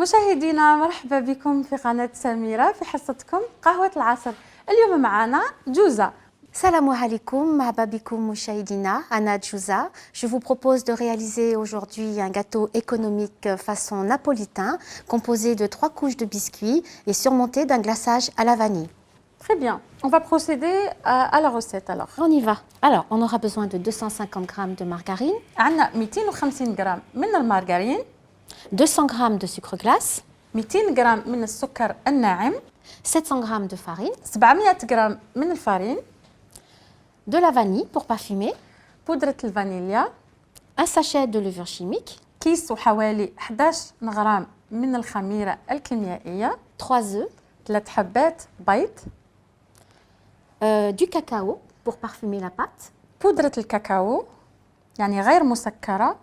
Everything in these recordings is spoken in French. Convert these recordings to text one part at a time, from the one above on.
مشاهدينا مرحبا بكم في قناة سميرة في حصتكم قهوة العصر. اليوم معنا جوزة. Salam alaikum, marhaba bikoum mouchaïdina, Anna Djouza. Je vous propose de réaliser aujourd'hui un gâteau économique façon napolitain, composé de 3 couches de biscuits et surmonté d'un glaçage à la vanille. Très bien, on va procéder à la recette alors. On y va. Alors, on aura besoin de 250 g de margarine, عندنا 250 غرام من المارغرين، 200 g de sucre glace, 200 غرام من السكر الناعم، 700 g de farine, 700 غرام من الفارين، de la vanille pour parfumer, بودرة الفانيليا، un sachet de levure chimique, كيس وحوالي 11 غرام من الخميرة الكيميائية، 3 œufs, 3 حبات بيض، du cacao pour parfumer la pâte, بودرة الكاكاو يعني غير مسكرة،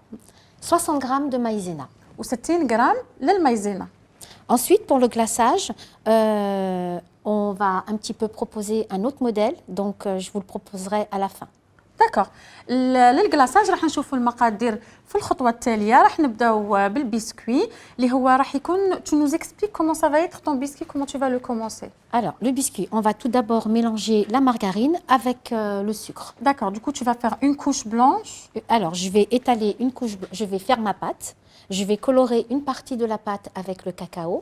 60 g de maïzena. و60 غرام للمايزينا. Ensuite, pour le glaçage, on va un petit peu proposer un autre modèle, donc je vous le proposerai à la fin. داكوغ. للكلاصاج راح نشوفوا المقادير في الخطوه التاليه. راح نبداو بالبسكوي اللي هو راح يكون tu nous expliques comment ça va être ton biscuit, comment tu vas le commencer. Alors, le biscuit, on va tout d'abord mélanger la margarine avec le sucre. D'accord, du coup tu vas faire une couche blanche. Alors, je vais étaler une couche, je vais faire ma pâte, je vais colorer une partie de la pâte avec le cacao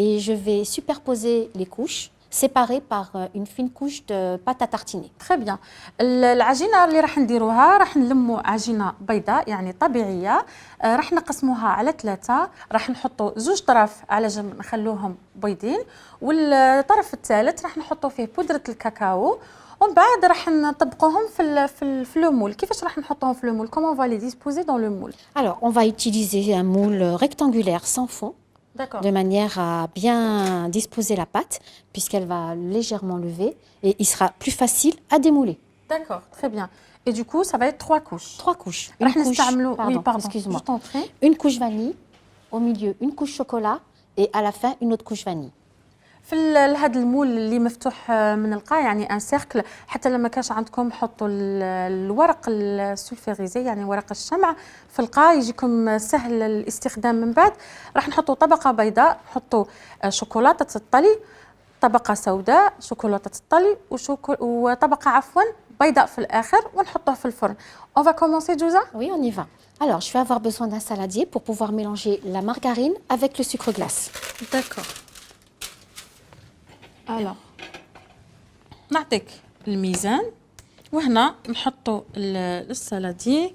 et je vais superposer les couches séparées par une fine couche de pâte à tartiner. Très bien. العجينه اللي راح نديروها راح نلموا عجينه بيضاء يعني طبيعيه، راح نقسموها على 3، راح نحطوا 2 طرف على جنب نخلوهم بيضين، والطرف الثالث راح نحطوا فيه بودره الكاكاو، ومن بعد راح نطبقوهم في لو مول. كيفاش راح نحطوهم في لو مول؟ comment on va les disposer dans le moule. Alors, on va utiliser un moule rectangulaire sans fond. D'accord. De manière à bien disposer la pâte, puisqu'elle va légèrement lever et il sera plus facile à démouler. D'accord, très bien. Et du coup, ça va être 3 couches. 3 couches. Excuse-moi. Je t'en prie. Une couche vanille, au milieu une couche chocolat et à la fin une autre couche vanille. في هذا المول اللي مفتوح من القاع يعني ان سيركل، حتى لما كاش عندكم حطوا الورق السولفيغيزي يعني ورق الشمع في القاع يجيكم سهل الاستخدام. من بعد راح نحطوا طبقه بيضاء، نحطوا شوكولاته الطلي، طبقه سوداء شوكولاته الطلي وطبقه عفوا بيضاء في الاخر، ونحطوه في الفرن. On va commencer Jouza? Oui, on y va. Alors, je vais avoir besoin d'un saladier pour pouvoir mélanger la margarine avec le sucre glace. D'accord. Alors نعطيك الميزان، وهنا نحطوا السالادي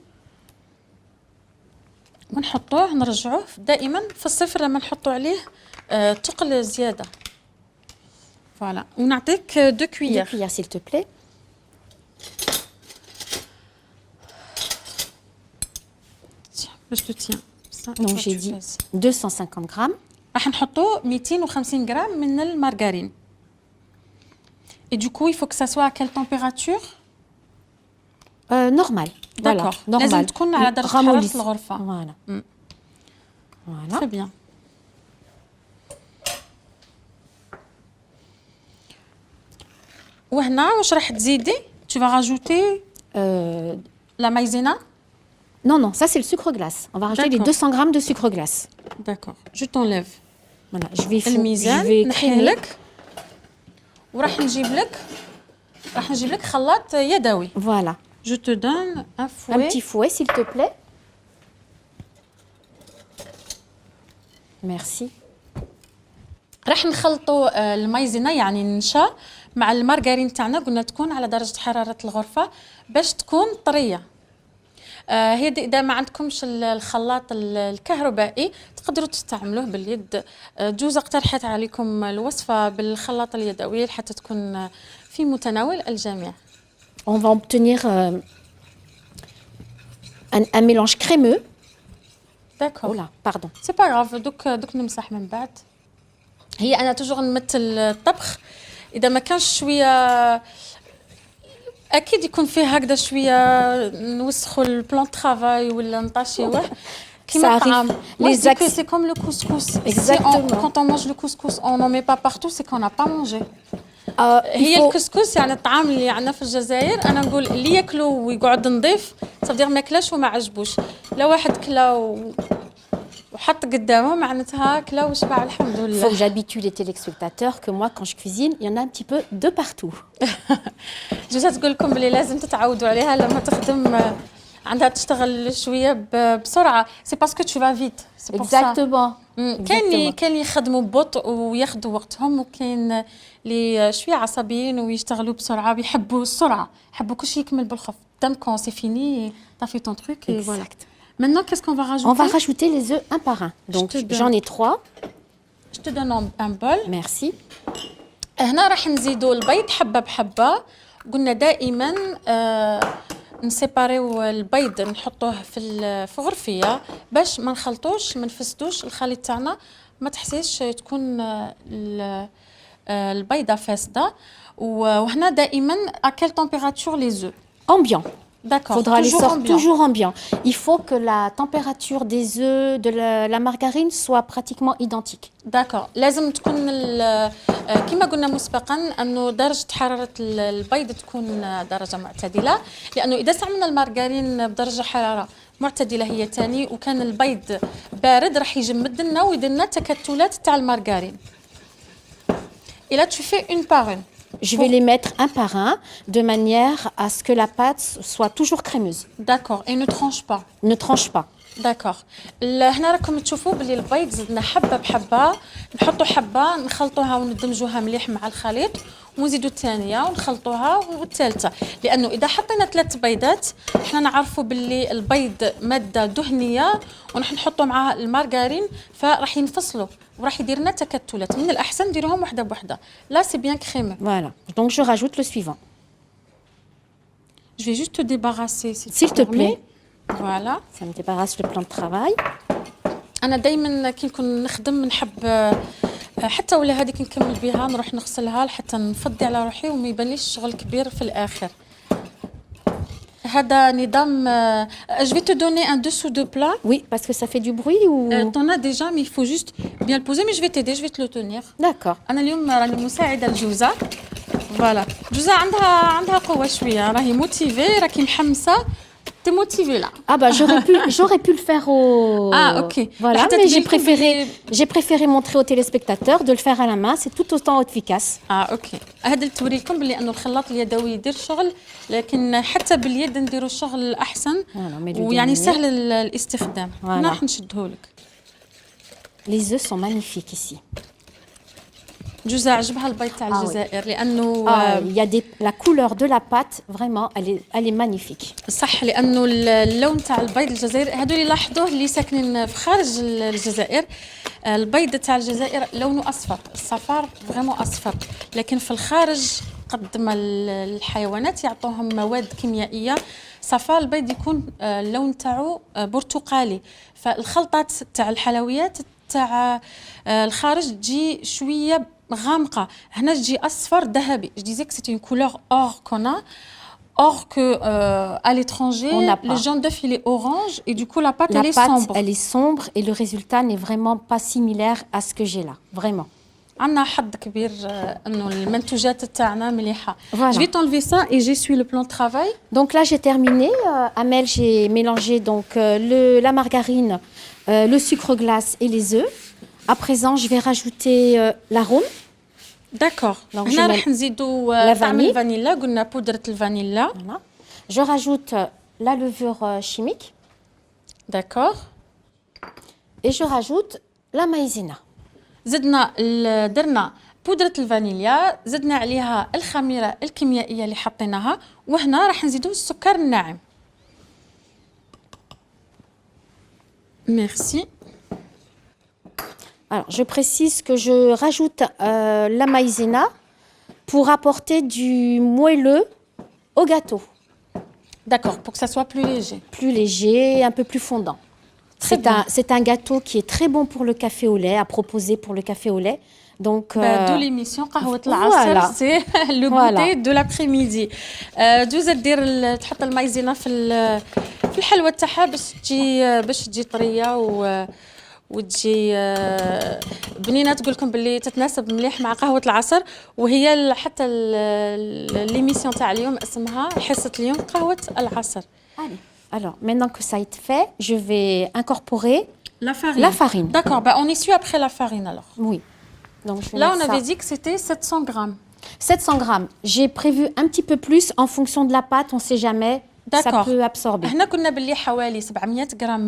ونحطوه نرجعوه دائما في الصفر لما نحطوا عليه ثقل زياده. فوالا، ونعطيك 2 cuillères. 2 cuillères s'il te plaît. باش تتيان. Donc j'ai dit 250 grammes. راح نحطوا 250 غرام من المارغرين. Et du coup, il faut que ça soit à quelle température? Normal. D'accord. Voilà, normal. لازم تكون على درجة حرارة الغرفة. Voilà. Voilà. Très bien. وهنا واش راح تزيدي؟ Tu vas rajouter la maïzena? Non, non, ça c'est le sucre glace. On va rajouter les 200 grammes de sucre glace. D'accord. Je t'enlève. Voilà, je vais الميزان نحيه créer لك وراح نجيب لك خلاط يدوي. Voilà. Je te donne un fouet. Un petit fouet s'il te plaît. Merci. راح نخلطوا المايزينا يعني النشا مع المارغرين تاعنا، قلنا تكون على درجة حرارة الغرفة باش تكون طرية. هي اذا ما عندكمش الخلاط الكهربائي تقدروا تستعملوه باليد. جوزة اقترحت عليكم الوصفة بالخلاط اليدوي حتى تكون في متناول الجميع. On va obtenir un mélange crémeux. D'accord. Oula, pardon. سي با غاف. دوك نمسح من بعد. هي انا توجور نمثل الطبخ اذا ما كانش شويه اكيد يكون فيه هكذا شويه نوسخوا البلان ترافاي ولا نطاشيوه كيما الطعام. سي كوم لو كوسكوس. Exactement. Quand on mange le couscous on n'en met pas partout, c'est qu'on n'a pas mangé. هي الكسكس يعني الطعام اللي عندنا في الجزائر، انا نقول اللي ياكلوا ويقعد نضيف صافي ما كلاش وما عجبوش. لا واحد كلا وحط قدامه معناتها كلا وشبع الحمد Il faut لله. que j'habitue les téléspectateurs que moi, quand je cuisine, il y en a un petit peu de partout. جوزها تقول لكم بلي لازم تتعودوا عليها لما تخدم عندها تشتغل شويه بسرعه سي باسكو تو فا فيت سي بور سا. Exactement. كاين اللي يخدموا ببطء وياخذوا وقتهم وكاين اللي شويه عصبيين ويشتغلوا بسرعه بيحبوا السرعه يحبوا كل شيء يكمل بالخف دام كون سي فيني طا في طون تروك اي فوالا. Maintenant, qu'est-ce qu'on va rajouter? On va rajouter les œufs un par un. Donc, j'en ai 3. Je te donne un bol. Merci. هنا راح نزيدوا البيض حبة بحبة. قلنا دائما نسيباريو البيض نحطوه في غرفية باش ما نخلطوش ما نفسدوش الخليط تاعنا ما تحسيش تكون البيضة فاسدة. وهنا دائما à quelle température les œufs? Ambiant. D'accord. Il faudra les sortir toujours ambiant. Il faut que la température des œufs, de la margarine soit pratiquement identique. داكور لازم تكون كما قلنا مسبقا انه درجه حراره البيض تكون درجه معتدله لانه اذا استعملنا المارغرين بدرجه حراره معتدله هي ثاني وكان البيض بارد راح يجمد لنا ويدير لنا تكتلات تاع المارغرين. Et là tu fais une par une. Je vais les mettre un par un de manière à ce que la pâte soit toujours crémeuse. D'accord. Et ne tranche pas. Ne tranche pas. داكوغ. هنا راكم تشوفوا بلي البيض زدنا حبه بحبه نحطوا حبه نخلطوها وندمجوها مليح مع الخليط ونزيدوا الثانيه ونخلطوها والثالثه لانه اذا حطينا 3 بيضات حنا نعرفوا بلي البيض ماده دهنيه ونحن نحطوا معها المارغرين فراح ينفصلوا وراح يدير لنا تكتلات. من الاحسن نديروهم وحده بوحده. لا سي بيان كريمي. Voilà. Donc je rajoute le suivant. Je vais juste te débarrasser S'il te plaît. Voilà. Ça me débarrasse le plan de travail. انا دائما كي نكون نخدم نحب حتى ولا هذيك نكمل بها نروح نغسلها حتى نفضي على روحي وما يبانليش الشغل كبير في الاخر. هذا نظام je vais te donner un dessous de plat. Oui, parce que ça fait du bruit ou t'en as déjà mais il faut juste bien le poser mais je vais t'aider je vais te le tenir. D'accord. انا اليوم راني مساعده لجوزة. فوالا جوزة عندها قوه شويه راهي موتيفي راكي محمسه. T'es motivée là. Ah bah j'aurais pu le faire au. Ah ok. Voilà, mais j'ai préféré montrer aux téléspectateurs de le faire à la main, c'est tout autant efficace. اوكي. هذا توريكم بلي انه الخلاط اليدوي يدير شغل لكن حتى باليد نديروا الشغل احسن ويعني سهل الاستخدام. هنا راح نشدهولك. Les œufs sont magnifiques ici. جوزة عجبها البيض تاع الجزائر لانه il y a la couleur de la pâte vraiment elle est magnifique. صح لانه اللون تاع البيض الجزائر هذو اللي لاحظوه اللي ساكنين في خارج الجزائر البيض تاع الجزائر لونه اصفر الصفار فريمون اصفر لكن في الخارج قد ما الحيوانات يعطوهم مواد كيميائيه صفار البيض يكون اللون تاعو برتقالي فالخلطات تاع الحلويات تاع الخارج تجي شويه غامقه هنا تجي اصفر ذهبي. Je disais que c'était une couleur or qu'on a or que à l'étranger le jaune d'œuf il est orange et du coup la pâte elle est sombre. Elle est sombre et le résultat n'est vraiment pas similaire à ce que j'ai là vraiment. عندنا حظ كبير انه المنتوجات تاعنا مليحه. Voilà. Je vais t'enlever ça et j'essuie le plan de travail. Donc là j'ai terminé. Amel j'ai mélangé donc la margarine, le sucre glace et les œufs. À présent je vais rajouter l'arôme. D'accord. هنا راح نزيدوا طعم الفانيلا قلنا بودرة الفانيلا. Voilà. Je rajoute la levure chimique. D'accord. Et je rajoute la maïzena. درنا بودرة الفانيليا زدنا عليها الخميرة الكيميائية اللي حطيناها وهنا راح نزيدوا السكر الناعم. Merci. Alors, je précise que je rajoute la maïzena pour apporter du moelleux au gâteau. D'accord, pour que ça soit plus léger. Plus léger, un peu plus fondant. C'est un gâteau qui est très bon pour le café au lait, à proposer pour le café au lait. Donc, d'où l'émission قهوة العصر c'est le goûter de l'après-midi. جوزة دير تحط المايزينا في الحلوى تاعها باش تجي طرية وتجي بنينه تقول لكم باللي تتناسب مليح مع قهوه العصر وهي حتى ليميسيون تاع اليوم اسمها حصه اليوم قهوه العصر. Alors maintenant que ça est fait, je vais incorporer La farine. La farine. D'accord, bah on essuie après la farine alors. Oui. Donc, je vais Là, on mettre avait ça. dit que c'était 700 grammes. 700 grammes. J'ai prévu un petit peu plus en fonction de la pâte, on ne sait jamais. Ça D'accord. peut absorber. احنا كنا باللي حوالي 700 غرام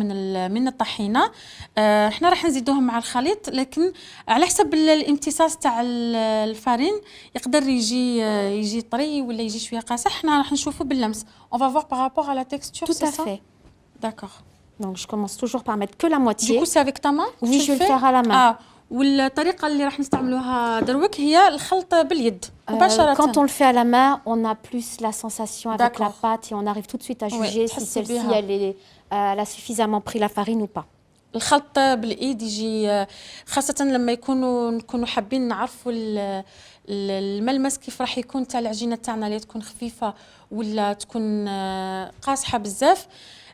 من الطحينه. احنا راح نزيدوهم مع الخليط، لكن على حسب الامتصاص تاع الفارين يقدر يجي طري ولا يجي شويه قاصح. احنا راح نشوفوا باللمس. On va voir par rapport à la texture, Tout c'est à ça? fait. D'accord. Donc, je commence toujours par mettre que la Du moitié. coup, c'est avec ta main? Oui, tu je vais le fais? faire à la main. والطريقه اللي راح نستعملوها دروك هي الخلط باليد مباشره. Quand on le fait à la main, on a plus la sensation avec la D'accord. pâte et on arrive tout de suite à juger si تحسي celle-ci بها. elle a suffisamment pris la farine ou pas. الخلط بالايد يجي خاصه لما نكونوا حابين نعرفوا الملمس كيف راح يكون تاع العجينه تاعنا، اللي تكون خفيفه ولا تكون قاصحه بزاف.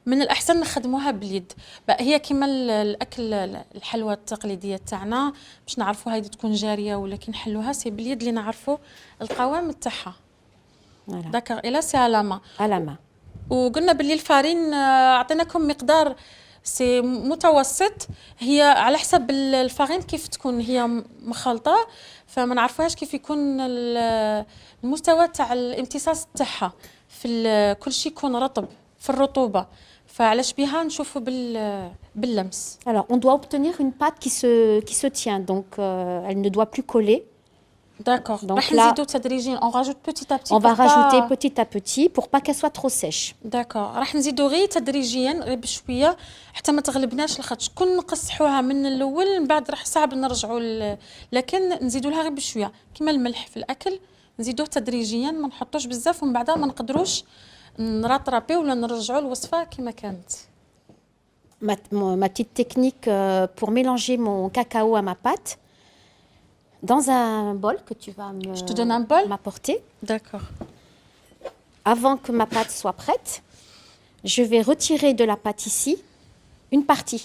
من الاحسن نخدموها باليد. بقى هي كيما الاكل الحلوى التقليديه تاعنا باش نعرفوا هذه تكون جاريه ولا كي نحلوها سي باليد اللي نعرفوا القوام تاعها. Voilà. داكور الا سي على ما. À la main. وقلنا باللي الفارين عطيناكم مقدار سي متوسط، هي على حسب الفارين كيف تكون هي مخلطه، فما نعرفوهاش كيف يكون المستوى تاع الامتصاص تاعها في كل شيء يكون رطب في الرطوبه، فعلاش بها نشوفوا باللمس. Alors, on doit obtenir une pâte qui se tient, donc elle ne doit plus coller. D'accord. Donc راح là, نزيدو تدريجيا on rajoute petit à petit. On va pour pas- rajouter petit à petit pour pas qu'elle soit trop sèche. داكور. راح نزيدو غير تدريجيا غير بشويه حتى ما تغلبناش، لخاطش كون نقصحوها من الاول من بعد راح صعب نرجعوا لكن نزيدو لها غير بشويه كيما الملح في الاكل، نزيدوه تدريجيا ما نحطوش بزاف ومن بعدها ما نقدروش نراطرابي ولا نرجعوا الوصفه كيما كانت. Ma petite technique pour mélanger mon cacao à ma pâte, dans un bol que tu vas Je te donne un bol? m'apporter, داكور. avant que ma pâte soit prête, je vais retirer de la pâte ici une partie.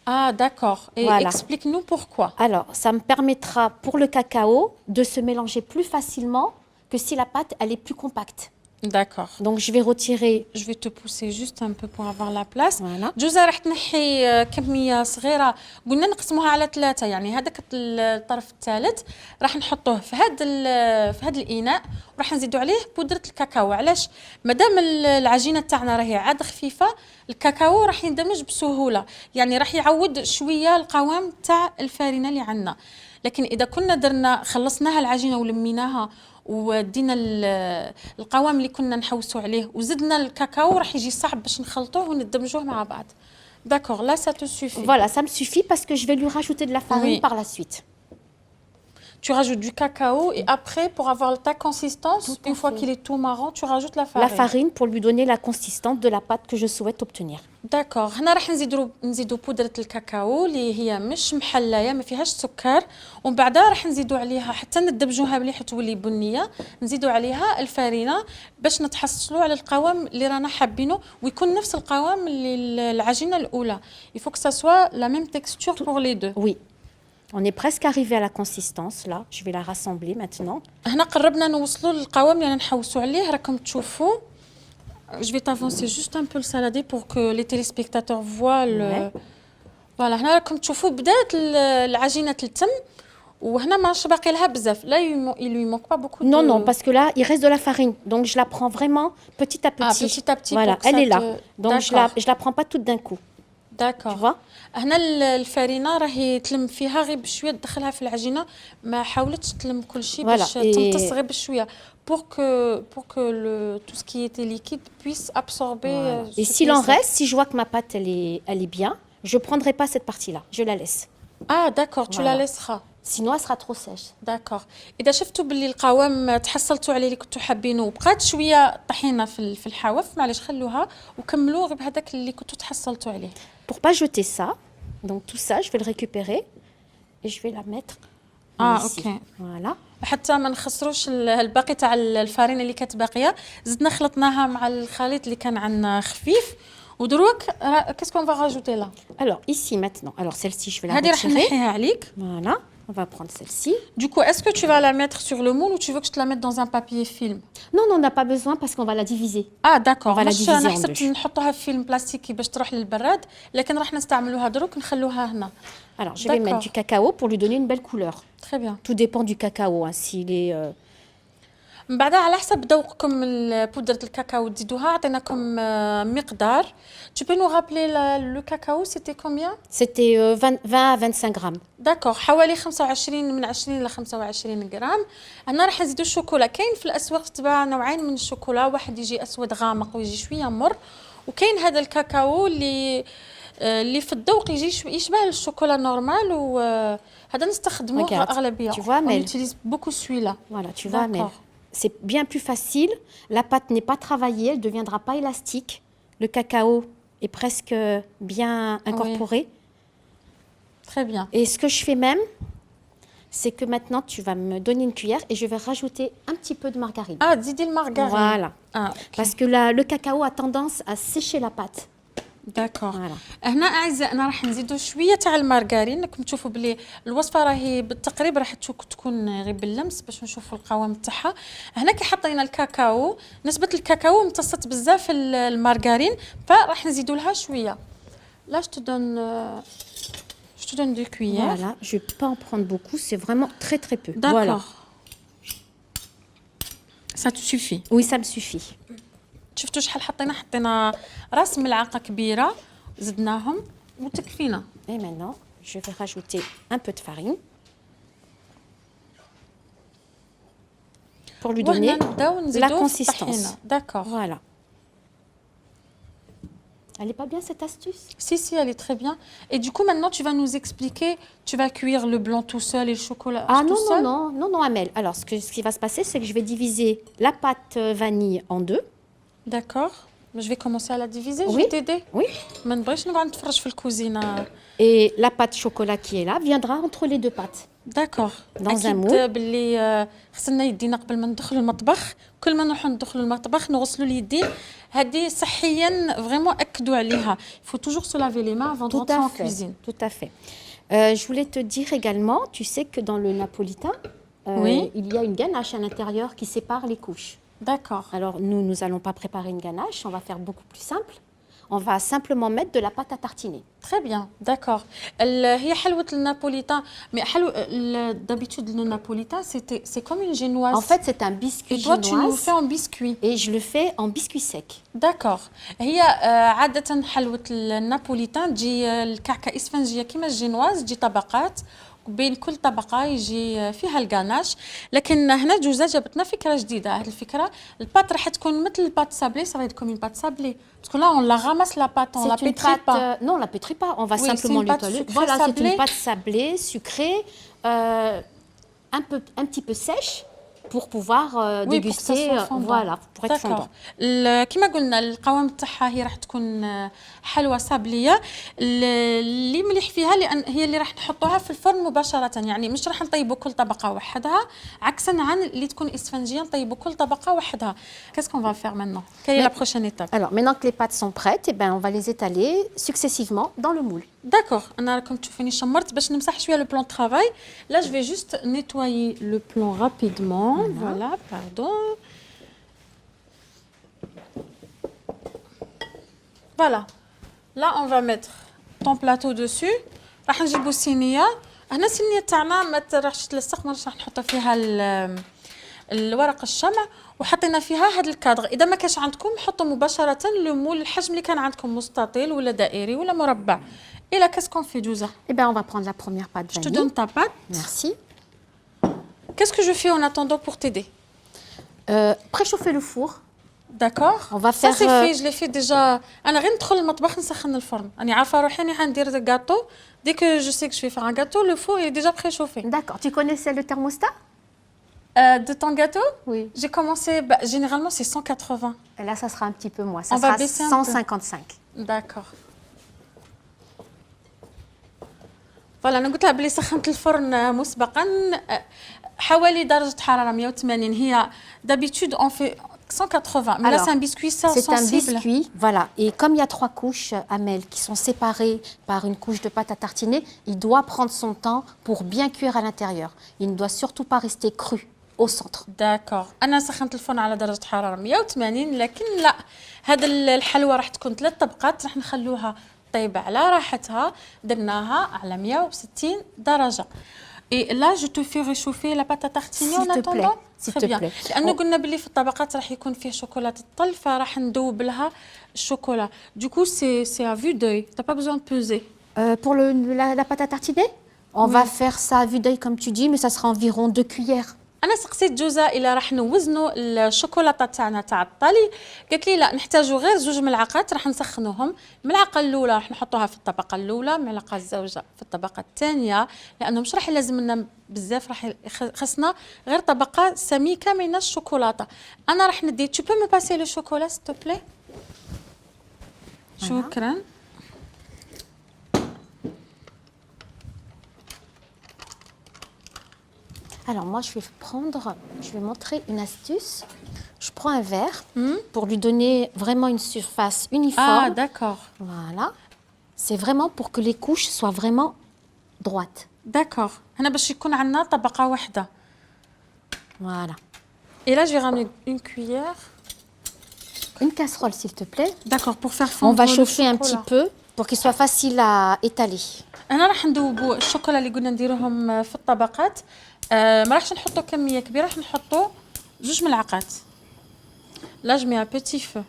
Ah d'accord. Et Voilà. explique-nous pourquoi. Alors, ça me permettra pour le cacao de se mélanger plus facilement que si la pâte elle est plus compacte. D'accord. Donc, je vais retirer. Je vais te pousser juste un peu pour avoir la place. Voilà. جوزة راح تنحي كمية صغيرة، قلنا نقسموها على 3، يعني هذاك الطرف الثالث راح نحطوه في هذا الإناء وراح نزيدوا عليه بودرة الكاكاو. علاش؟ مادام العجينة تاعنا راهي عاد خفيفة، الكاكاو راح يندمج بسهولة، يعني راح يعوض شوية القوام تاع الفارينة اللي عندنا. لكن إذا كنا خلصناها العجينة ولميناها ودينا القوام اللي كنا نحوسوا عليه وزدنا الكاكاو راح يجي صعب باش نخلطوه وندمجوه مع بعض. D'accord, là ça te suffit. Voilà, ça me suffit parce que je vais lui rajouter de la farine Oui. par la suite. Tu rajoutes du cacao et après pour avoir ta consistance, Tout à une fois fait. qu'il est tout marron, tu rajoutes la farine. La farine pour lui donner la consistance de la pâte que je souhaite obtenir. داكوغ. هنا راح نزيدو بودرة الكاكاو اللي هي مش محلاية ما فيهاش سكر، ومن بعدها راح نزيدو عليها حتى ندبجوها مليح تولي بنية، نزيدو عليها الفارينة باش نتحصلوا على القوام اللي رانا حابينه ويكون نفس القوام اللي العجينة الأولى. Il faut que ça soit la même texture pour les deux. Oui. On est presque arrivé à la consistance là. Je vais la rassembler maintenant. هنا قربنا نوصلوا للقوام اللي نحوسوا عليه، راكم تشوفوا. Je vais t'avancer juste un peu le saladier pour que les téléspectateurs voient le. Voilà, هنا راكم تشوفوا بدات العجينة تلتم وهنا ماش باقي لها بزاف. Là il lui manque pas beaucoup. Non, non, parce que là, il reste de la farine. Donc, je la prends vraiment petit à petit. Ah, petit à petit. Voilà, pour que elle ça est là. te- Donc, D'accord. je la prends pas toute d'un coup. Tu D'accord. vois? هنا الفارينة راهي تلم فيها غير بشوية، تدخلها في العجينة، ما حاولتش تلم كل شيء باش Voilà, et- تمتص غير بشوية pour que tout ce qui était liquide puisse absorber. Voilà. ce Et qui s'il est en sec. reste, si je vois que ma pâte, elle est bien, je prendrai pas cette partie-là. Je la laisse. Ah d'accord, tu la Voilà. laisseras. Sinon, elle sera trop sèche. داكوغ. اذا شفتوا باللي القوام تحصلتوا عليه اللي كنتوا حابينه وبقات شويه طحينه في الحواف، معليش خلوها وكملوا غير بهذاك اللي كنتوا تحصلتوا عليه. Pour pas jeter ça, donc tout ça, je vais le récupérer et je vais la mettre ici. Ok. Voilà. حتى ما نخسروش الباقي تاع الفارينه اللي كانت باقيه، زدنا خلطناها مع الخليط اللي كان عندنا خفيف. ودروك qu'est-ce qu'on va rajouter là؟ Alors, ici maintenant. Alors, celle-ci, je vais la هذه راح retirer. نحيها عليك. Voilà. On va prendre celle-ci. Du coup, est-ce que tu vas la mettre sur le moule ou tu veux que je te la mette dans un papier film? Non, non, on n'a pas besoin parce qu'on va la diviser. اه داكور. On va la مش diviser انا en حسبت deux. نحطوها في فيلم بلاستيكي باش تروح للبراد، لكن راح نستعملوها دروك نخلوها هنا. Alors, je vais mettre du cacao pour lui donner une belle couleur. Très bien. Tout dépend du cacao, hein, s'il est... من بعدها على حسب ذوقكم بودرة الكاكاو تزيدوها، عطيناكم مقدار. Tu peux nous rappeler le cacao c'était combien? C'était 20 à 25 grammes. داكور، حوالي 25 من 20 ل 25 غرام. هنا راح نزيدو الشوكولا. كاين في الاسواق تباع نوعين من الشوكولا، واحد يجي اسود غامق ويجي شويه مر، وكاين هذا الكاكاو اللي في الذوق يجي يشبه الشوكولا نورمال، وهذا نستخدموه اغلبيه. Tu vois, on utilise beaucoup celui-là. Voilà, tu vois, mais c'est bien plus facile. La pâte n'est pas travaillée, elle ne deviendra pas élastique. Le cacao est presque bien incorporé. Oui. Très bien. Et ce que je fais même, c'est que maintenant, tu vas me donner une cuillère et je vais rajouter un petit peu de margarine. Ah, زيدي المارغرين. Voilà. Ah, okay. Parce que le cacao a tendance à sécher la pâte. داكور. Voilà. هنا اعزائنا راح نزيدوا شويه تاع المارغرين. راكم تشوفوا بلي الوصفه راهي بالتقريب راح تكون غير باللمس باش نشوفوا القوام تاعها. هنا كي حطينا الكاكاو، نسبه الكاكاو امتصت بزاف المارغرين، فراح نزيدوا لها شويه. لا je te donne 2 cuillères. Voilà, je ne vais pas en prendre beaucoup, c'est vraiment très très peu. D'accord. Voilà. Ça te suffit. Oui, ça me suffit. شفتوا شحال حطينا راس ملعقه كبيره زدناهم وتكفينا. Et maintenant, je vais rajouter un peu de farine pour lui donner la consistance. D'accord. Voilà. Elle n'est pas bien cette astuce? Si, elle est très bien. Et du coup, maintenant, tu vas nous expliquer, tu vas cuire le blanc tout seul et le chocolat tout tout seul? Non, Amel. Alors, ce qui va se passer, c'est que je vais diviser la pâte vanille en deux. D'accord. Je vais commencer à la diviser, je Oui. vais t'aider. Oui. ما نبغيش نقعد نتفرج في الكوزينه. Et la pâte chocolat qui est là viendra entre les deux pâtes. داكور. Dans un moule. باللي خصنا يدينا قبل ما ندخلوا المطبخ، كل ما نروحوا ندخلوا المطبخ نغسلوا اليدين. هذه صحيا فريمون اكدوا عليها. Il faut toujours se laver les mains avant de rentrer en cuisine. Tout à fait. Je voulais te dire également, tu sais que dans le napolitain, oui. Il y a une ganache à l'intérieur qui sépare les couches. D'accord. Alors nous allons pas préparer une ganache, on va faire beaucoup plus simple. On va simplement mettre de la pâte à tartiner. Très bien, d'accord. هي حلوة النابوليتان, mais d'habitude le napolitain c'est comme une génoise. En fait, c'est un biscuit génoise. Et toi, tu génoise. le fais en biscuit. Et je le fais en biscuit sec. D'accord. هي عادة حلوة النابوليتان تجي الكعكة إسفنجية كيما الجينواز، تجي طبقات بين كل طبقة يجي فيها الغاناش. لكن هنا جوزة جابتنا فكرة جديدة. هذه الفكرة البات راح تكون مثل البات سابلي، ça va être comme une pâte sablée. Parce que là on la ramasse la pâte, on la pétrit pas. Non, on la pétrit pas. On va simplement l'utiliser. Voilà, c'est une pâte sablée, sucrée, un petit peu sèche. Pour pouvoir déguster, voilà, pour être fondant. كما قلنا القوام تاعها هي راح تكون حلوه صابليه. اللي مليح فيها لان هي اللي راح نحطوها في الفرن مباشره، يعني مش راح نطيبوا كل طبقه وحدها، عكسا عن اللي تكون اسفنجيه نطيبوا كل طبقه وحدها. Qu'est-ce qu'on va faire maintenant? Quelle est la prochaine étape? Alors, maintenant que les pâtes sont prêtes, eh ben, on va les étaler successivement dans le moule. D'accord. انا راكم تشوفوني شمرت باش نمسح شويه le plan de travail. Là, je vais juste nettoyer le plan rapidement. Voilà, pardon. Voilà. Là, on va mettre ton plateau dessus. راح نجيبوا صينيه. هنا الصينيه تاعنا ما تروحش تلصق، ما راح نحط فيها الورق الشمع، وحطينا فيها هذا الكادر. اذا ما كانش عندكم حطوا مباشره لو مول الحجم اللي كان عندكم، مستطيل ولا دائري ولا مربع. Et là, qu'est-ce qu'on fait, Jouza? Eh bien, on va prendre la première pâte vanille. Je te donne ta pâte. Merci. Qu'est-ce que je fais en attendant pour t'aider? Préchauffer le four. D'accord. On va faire... Ça, c'est fait. Je l'ai fait déjà. أنا غير ندخل المطبخ نسخن الفرن. أنا عارفة روحي أنا حندير gâteau. Dès que je sais que je vais faire un gâteau, le four est déjà préchauffé. D'accord. Tu connaissais le thermostat? De ton gâteau? Oui. J'ai commencé... généralement, c'est 180. Et là, ça sera un petit peu moins. Ça On sera va baisser 155. D'accord. فوالا انا قلت لها بلي سخنت الفرن مسبقا حوالي درجه حراره 180. هي دابيتود اون في 180. Mais là, c'est un biscuit C'est un sensible. biscuit, voilà. Et comme il y a 3 couches, Amel, qui sont séparées par une couche de pâte à tartiner, il doit prendre son temps pour bien cuire à l'intérieur. Il ne doit surtout pas rester cru au centre. داكوغ انا سخنت الفرن على درجه حراره 180 لكن لا هذا الحلوى راح تكون 3 طبقات راح نخلوها طيبه على راحتها درناها على 160 درجه. Et là, je te fais réchauffer la pâte à tartiner en attendant. S'il te plaît. لأنه قلنا باللي في الطبقات راح يكون فيه شوكولاتة الطل فراح ندوب لها الشوكولا. Du coup, c'est à vue d'œil. T'as pas besoin de peser. Pour la pâte à tartiner, on va faire ça à vue d'œil comme tu dis, mais ça sera environ 2 cuillères. انا سقسيت جوزة الى راح نوزنوا الشوكولاته تاعنا تاع الطلي قالت لي لا نحتاجوا غير 2 ملعقات راح نسخنوهم. الملعقه الاولى راح نحطوها في الطبقه الاولى، الملعقه الزوجه في الطبقه الثانيه لانه مش راح يلزم لنا بزاف راح خصنا غير طبقه سميكه من الشوكولاته. انا راح ندي tu peux me passer le chocolat s'il te plaît. شكرا. Alors moi, je vais montrer une astuce. Je prends un verre pour lui donner vraiment une surface uniforme. Ah, d'accord. Voilà. C'est vraiment pour que les couches soient vraiment droites. D'accord. هنا باش يكون عندنا طبقة واحدة. Voilà. Et là, je vais ramener une cuillère. Une casserole, s'il te plaît. D'accord, pour faire fondre On va le chauffer un chocolat. petit peu pour qu'il soit facile à étaler. هنا راح ندوبوا الشوكولا اللي قلنا نديروهم في الطبقات. ما راحش نحطوا كميه كبيره راح نحطوا 2 ملعقات. Là je mets un petit feu.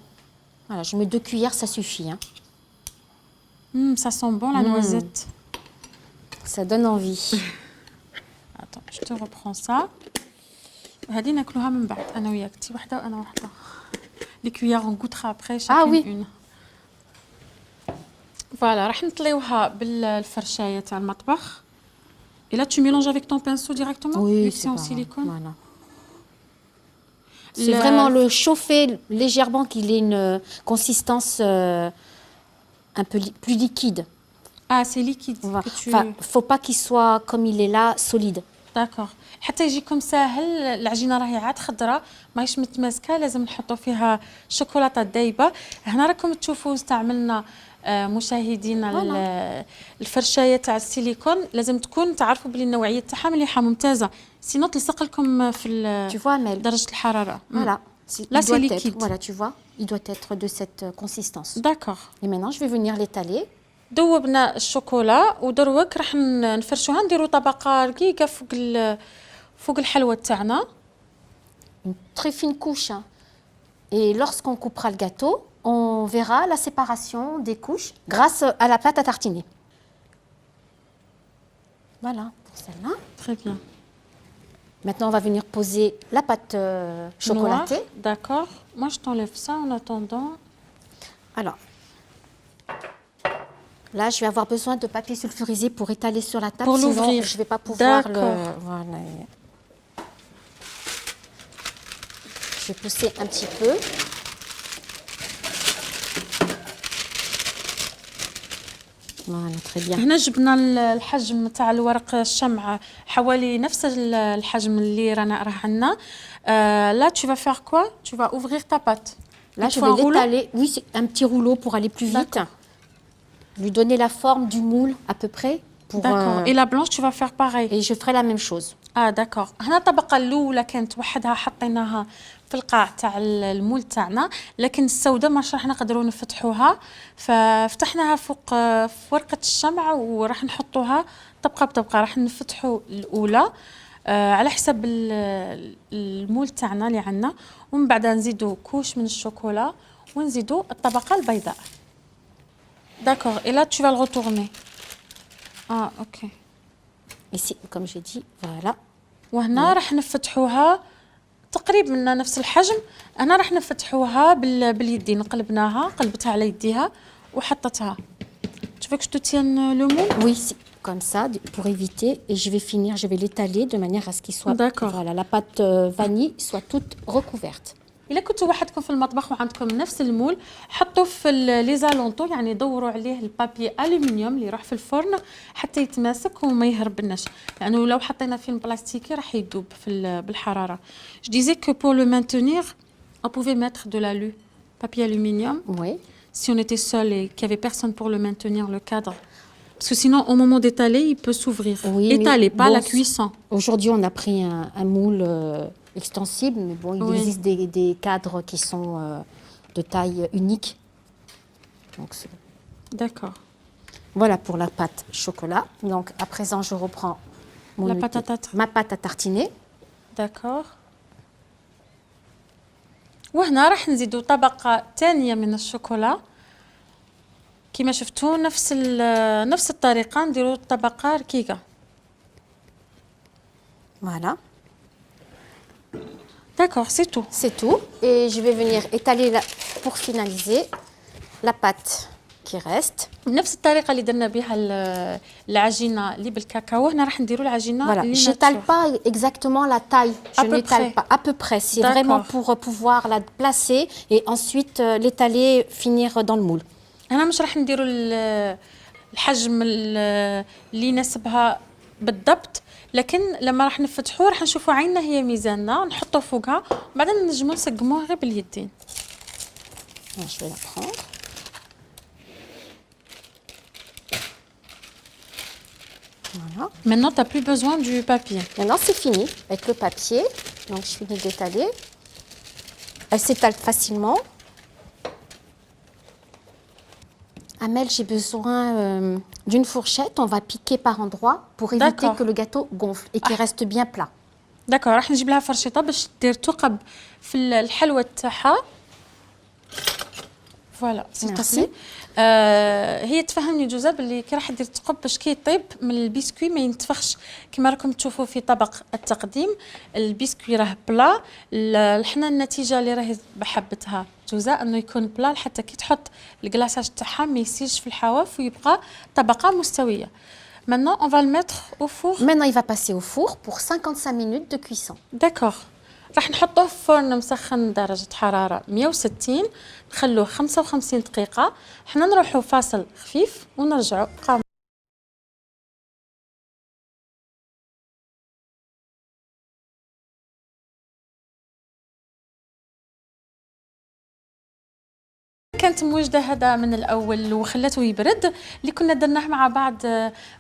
Voilà, je mets 2 cuillères, ça suffit. Hein. Ça sent bon la noisette. Ça donne envie. Attends, je te reprends ça. هذه ناكلوها من بعد انا وياك تي وحده وانا وحده. Les cuillères on goûtera après chacune une. Voilà, راح نطليوها بالفرشايه تاع المطبخ. Et là, tu mélanges avec ton pinceau directement? Oui, c'est en silicone. Voilà. C'est vraiment le chauffer légèrement qu'il ait une consistance un peu plus liquide. Ah, c'est liquide. Voilà. Que tu... Enfin, faut pas qu'il soit comme il est là, solide. D'accord. حتى يجيكم ساهل العجينه راهي عاد خضراء ماهيش متماسكه لازم نحطوا فيها شوكولاته دايبه. هنا راكم تشوفوا استعملنا مشاهدينا الفرشايه تاع السيليكون لازم تكون تعرفوا بلي النوعيه تاعها مليحه ممتازه سينو تلصق لكم في درجه الحراره. Voilà. Là c'est liquide. Voilà, tu vois, il doit être de cette consistance. D'accord. Et maintenant, je vais venir l'étaler. دوبنا الشوكولا ودروك راح نفرشوها نديروا طبقه رقيقه فوق الحلوى تاعنا. Une très fine couche. Hein. Et lorsqu'on coupera le gâteau, on verra la séparation des couches grâce à la pâte à tartiner. Voilà, pour celle-là. Très bien. Maintenant, on va venir poser la pâte chocolatée. D'accord. Moi, je t'enlève ça en attendant. Alors, là, je vais avoir besoin de papier sulfurisé pour étaler sur la table. Pour sinon, l'ouvrir. je ne vais pas pouvoir le... Voilà. Je vais pousser un petit peu. Voilà, très bien. هنا جبنا الحجم تاع الورق الشمع حوالي نفس الحجم اللي راه عندنا. Là, tu vas faire quoi? Tu vas ouvrir ta pâte. Là, je vais l'étaler. Oui, c'est un petit rouleau pour aller plus vite. Lui donner la forme du moule à peu près. D'accord. Et la blanche, tu vas faire pareil. Et je ferai la même chose. داكوغ. هنا الطبقه الاولى كانت وحدها حطيناها في القاع تاع المول تاعنا لكن السوداء ماش راح نقدروا نفتحوها ففتحناها فوق في ورقه الشمع وراح نحطوها طبقه بطبقه. راح نفتحوا الاولى على حسب المول تاعنا اللي عندنا ومن بعد نزيدوا كوش من الشوكولا ونزيدوا الطبقه البيضاء. داكوغ. Et là tu vas le retourner. OK. Ici, comme j'ai dit, voilà. وهنا راح نفتحوها تقريبا من نفس الحجم. هنا راح نفتحوها باليدين قلبناها قلبتها على يديها وحطتها. Tu veux que je te tienne le moule? Oui, comme ça, pour éviter. Et je vais finir, je vais l'étaler de manière à ce qu'il soit... D'accord. Voilà, la pâte vanille soit toute recouverte. إلا كنتوا وحدكم في المطبخ وعندكم نفس المول حطوا في لي زالونطو يعني دوروا عليه البابي ألومنيوم اللي يروح في الفرن حتى يتماسك وما يهربناش لأنه لو حطينا فيلم بلاستيكي راح يذوب بالحرارة. Je disais que pour le maintenir on pouvait mettre de l'alu, papier aluminium, Oui. si on était seul et qu'il n'y avait personne pour le maintenir, le cadre. Parce que sinon, au moment d'étaler, il peut s'ouvrir. Oui, Étaler, mais pas bon, la cuisson. Aujourd'hui, on a pris un moule extensible, mais bon, il Oui. existe des cadres qui sont de taille unique. Donc, D'accord. voilà pour la pâte chocolat. Donc, à présent, je reprends La pâte à tartiner. ma pâte à tartiner. D'accord. وهنا راح نزيدوا طبقة ثانية من الشوكولا كما شفتوا نفس الطريقة نديروا طبقة ركيكة. Voilà. D'accord, c'est tout. C'est tout. Et je vais venir étaler pour finaliser la pâte qui reste. نفس الطريقة اللي درنا بها العجينة اللي بالكاكاو هنا راح نديروا العجينة Voilà. اللي Je n'étale ناتشور. pas exactement la taille. Je À peu n'étale près. pas. À peu près. C'est D'accord. vraiment pour pouvoir la placer et ensuite l'étaler, finir dans le moule. هنا مش راح نديروا الحجم اللي يناسبها بالضبط، لكن لما راح نفتحوه راح نشوفوا عيننا هي ميزاننا نحطه فوقها وبعدين نجمو نسقموه غير باليدين. Je vais la prendre. Voilà. Maintenant, tu n'as plus besoin du papier. Maintenant, c'est fini avec le papier. Donc, je finis d'étaler. Elle s'étale facilement. Amel, j'ai besoin d'une fourchette. On va piquer par endroits pour éviter D'accord. que le gâteau gonfle et qu'il reste bien plat. داكور راح نجيب لها فرشيطه باش دير ثقب في الحلوه تاعها. فوالا Merci. هي تفهمني جوزة باللي كي راح دير ثقب باش كي يطيب من البسكوي ما ينتفخش كما راكم تشوفوا في طبق التقديم. البسكوي راه بلا، حنا النتيجه اللي راهي بحبتها جوزة انه يكون بلا حتى كي تحط الكلاصاج تاعها ما يسيلش في الحواف ويبقى طبقه مستويه. Maintenant, on va le mettre au four. Maintenant, il va passer au four pour 55 minutes de cuisson. داكوغ راح نحطوه في فرن مسخن درجة حرارة 160 نخلوه 55 دقيقة. حنا نروحوا فاصل خفيف ونرجعوا. كانت موجده هذا من الاول وخلته يبرد اللي كنا درناه مع بعض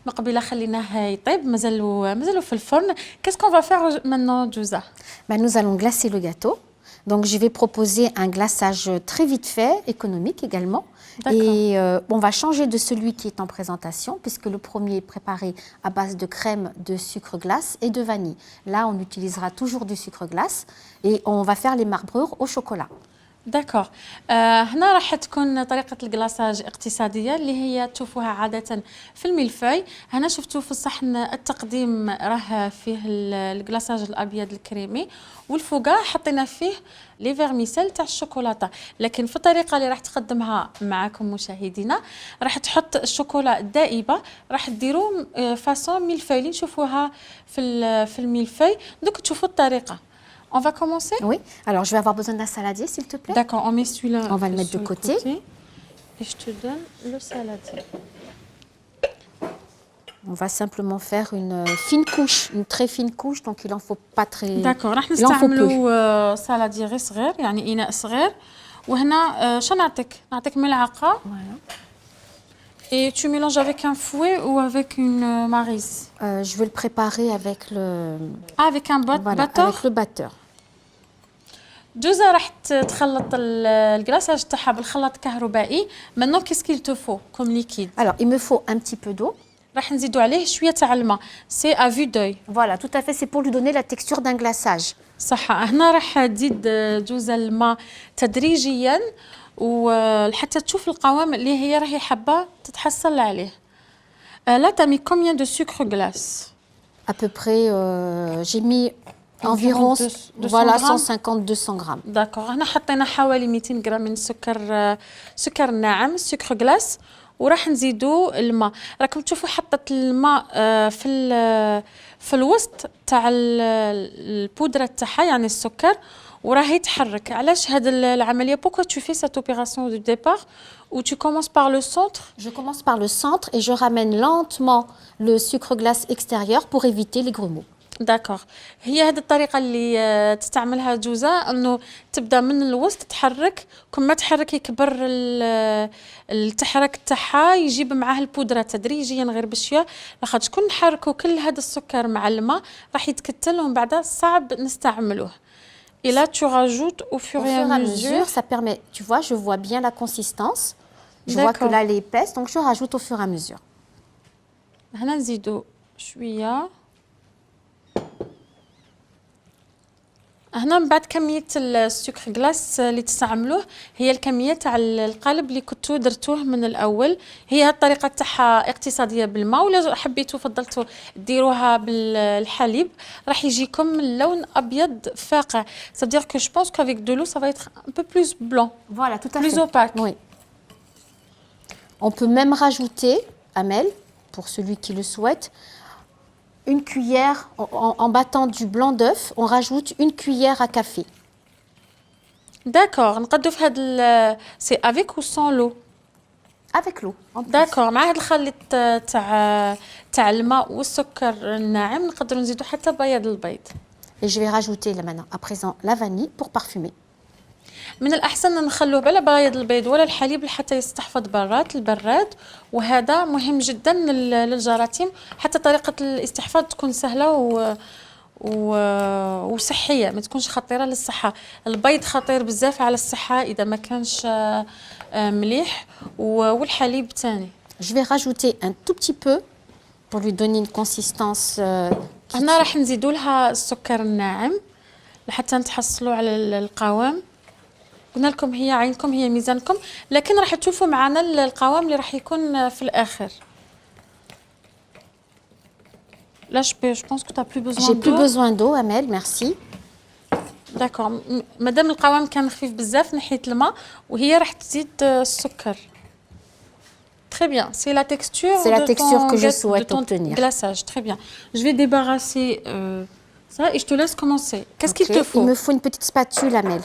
مقبله خليناه يطيب مازالوا في الفرن. Qu'est-ce qu'on va faire maintenant Jouza? Nous allons glacer le gâteau. Donc, je vais proposer un glaçage très vite fait, économique également. Et on va changer de celui qui est en présentation, puisque le premier est préparé à base de crème, de sucre glace et de vanille. Là, on utilisera toujours du sucre glace et on va faire les marbrures au chocolat. داكوغ هنا راح تكون طريقة الكلاصاج اقتصادية اللي هي تشوفوها عادة في الملفاي. هنا شفتوا في الصحن التقديم راه فيه الكلاصاج الأبيض الكريمي والفوقا حطينا فيه لي فيرميسيل تاع الشوكولاتة. لكن في الطريقة اللي راح تقدمها معكم مشاهدينا راح تحط الشوكولا الدائبة راح ديروا فاصون ملفاي اللي نشوفوها في الملفاي. دوك تشوفوا الطريقة. On va commencer? Oui. Alors, je vais avoir besoin d'un saladier, s'il te plaît. D'accord, on met celui-là. On va le mettre de côté. Et je te donne le saladier. On va simplement faire une fine couche, une très fine couche, donc il en faut pas très. D'accord, راح نستعملوا saladier صغير يعني إناء صغير. وهنا شو نعطيك ملعقة. Voilà. Et tu mélanges avec un fouet ou avec une maryse? Je vais le préparer avec le. Avec un Voilà, batteur. avec le batteur. جوزة راح تخلط الكلاصاج تاعها بالخلاط الكهربائي. Maintenant qu'est-ce qu'il te faut comme liquide? Alors, il me faut un petit peu d'eau. راح نزيدوا عليه شوية تاع الماء. C'est à vue d'œil. Voilà, tout à fait, c'est pour lui donner la texture d'un glaçage. صح. هنا راح تزيد جوزة الماء تدريجيا وحتى تشوف القوام اللي هي راهي حابة تتحصل عليه. Là tu as mis combien de sucre glace? À peu près, j'ai mis environ 150-200 grammes. داكوغ هنا حطينا حوالي 200 غرام من سكر ناعم سكر غلاس وراح نزيدوا الماء. راكم تشوفوا حطت الماء في الوسط تاع البودره تاعها يعني السكر وراهي يتحرك. علاش هاد العمليه pourquoi tu fais cette opération du départ où tu commences par le centre? Je commence par le centre et je ramène lentement le sucre glace extérieur pour éviter les grumeaux. داكوغ. هي هذه الطريقه اللي تستعملها جوزة، انه تبدا من الوسط تحرك، كل ما تحرك يكبر التحرك تاعها، يجيب معاه البودره تدريجيا غير بشويه، لاخاطش كون نحركوا كل هذا السكر مع الماء راح يتكتل ومن بعد صعب نستعملوه. Et là, tu rajoutes au fur et à mesure. Ça permet, tu vois, je vois bien la consistance. Je vois que là, elle est épaisse, donc je rajoute au fur et à mesure. هنا نزيدو شويه. هنا من بعد كميه السكر غلاس اللي تستعملوه هي الكميه تاع القالب اللي كنتو درتوه من الاول. هي الطريقه تاعها اقتصاديه بالماء، ولا حبيتو فضلتوا ديروها بالحليب راح يجيكم اللون ابيض فاقع. Ça veut dire que je pense qu'avec de l'eau ça va être un peu plus blanc. Voilà, tout à plus fait. opaque. Oui. On peut même rajouter, Amel, pour celui qui le souhaite, une cuillère, en battant du blanc d'œuf, on rajoute une cuillère à café. D'accord, نقدو في هذا c'est avec ou sans l'eau. Avec l'eau. داكور، مع هذا الخليط تاع الماء والسكر الناعم نقدروا نزيدوا حتى بياض البيض. Et je vais rajouter là maintenant, à présent, la vanille pour parfumer. من الأحسن نخلوه بلا بياض البيض ولا الحليب حتى يستحفظ برات البراد، وهذا مهم جدا للجراثيم، حتى طريقة الاستحفاظ تكون سهلة وصحية، ما تكونش خطيرة للصحة. البيض خطير بزاف على الصحة إذا ما كانش مليح، والحليب تاني. Je vais rajouter un tout petit peu pour lui donner une consistance. هنا راح نزيدوا لها السكر الناعم لحتى نتحصلوا على القوام. قلنا لكم هي عينكم هي ميزانكم، لكن راح تشوفوا معنا القوام اللي راح يكون في الآخر. Là, je pense que tu n'as plus besoin d'eau. J'ai plus besoin d'eau, Amel, merci. D'accord. مادام القوام كان خفيف بزاف نحيت الماء وهي راح تزيد السكر. Très bien. C'est la texture. C'est la texture que je souhaite obtenir. Glaçage. Très bien. Je vais débarrasser ça et je te laisse commencer. Qu'est-ce qu'il te faut? Il me faut une petite spatule, Amel.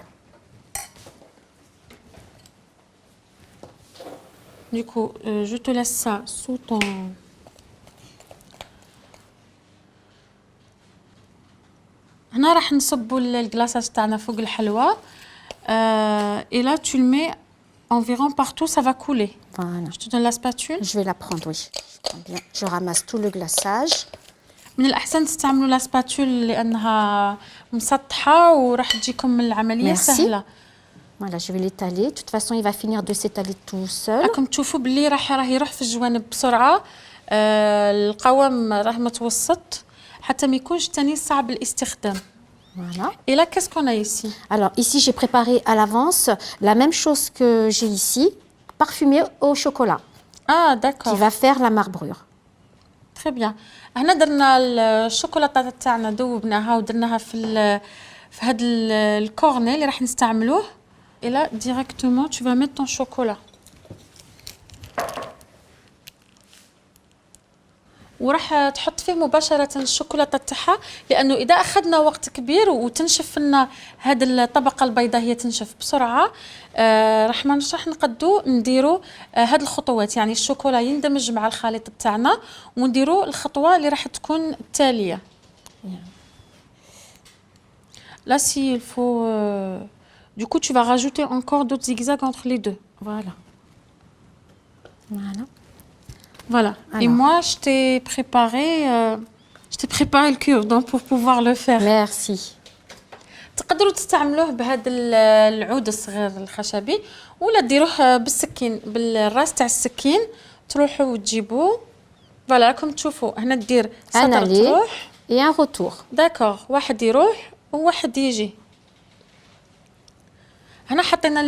Du coup, je te laisse ça sous ton... هنا راح نصبوا الجلاçage تاعنا فوق الحلوى. Et là, tu le mets environ partout, ça va couler. Voilà. Je te donne la spatule. Je vais la prendre, oui. Je prends bien. Je ramasse tout le glaçage. من الأحسن تستعملوا لا سباتول لأنها مسطحة وراح تجيكم العملية سهلة. Voilà, je vais l'étaler. De toute façon, il va finir de s'étaler tout seul. راكم تشوفوا بلي راح يروح في الجوانب بسرعة. القوام راه متوسط حتى ما يكونش تاني صعب الاستخدام. Voilà. Et là, qu'est-ce qu'on a ici? Alors, ici, j'ai préparé à l'avance la même chose que j'ai ici, parfumé au chocolat. Ah, d'accord. Qui va faire la marbrure. Très bien. هنا درنا الشوكولاتة تاعنا ذوبناها ودرناها في هذا الكورني اللي راح نستعملوه. Et là, directement, tu vas mettre ton chocolat. وراح تحط فيه مباشرة الشوكولاتة تاعها، لأنه إذا أخذنا وقت كبير وتنشف لنا هذه الطبقة البيضاء هي تنشف بسرعة، راح ما راح نقدو نديرو هذه الخطوات، يعني الشوكولا يندمج مع الخليط تاعنا ونديرو الخطوة اللي راح تكون التالية. Là, s'il faut... Du coup, tu vas rajouter encore d'autres zigzags entre les deux. Voilà. Voilà. Voilà. Alors. Et moi, je t'ai préparé le cure-dent pour pouvoir le faire. Merci. تقدروا تستعملوه بهذا العود الصغير الخشبي ولا ديروه بالسكين بالراس تاع السكين، تروحوا وتجيبوه. فوالا راكم تشوفوا هنا دير سطر تروح et un retour. داكوغ، واحد يروح وواحد يجي. هنا حطينا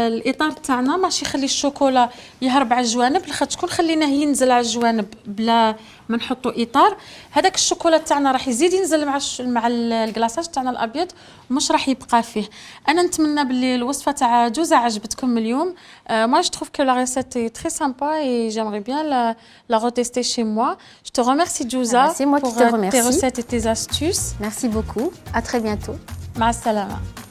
الاطار تاعنا ماشي يخلي الشوكولا يهرب على الجوانب، لخاطر شكون خليناه ينزل على الجوانب بلا ما نحطوا اطار، هذاك الشوكولا تاعنا راح يزيد ينزل مع الكلاصاج تاعنا الابيض ومش راح يبقى فيه. انا نتمنى باللي الوصفه تاع جوزة عجبتكم اليوم. moi je trouve que la recette est très sympa et j'aimerais bien la retester chez moi. Je te remercie Jouza c'est moi pour qui te remercie. tes recettes et tes astuces. Merci beaucoup. À très bientôt. مع السلامه.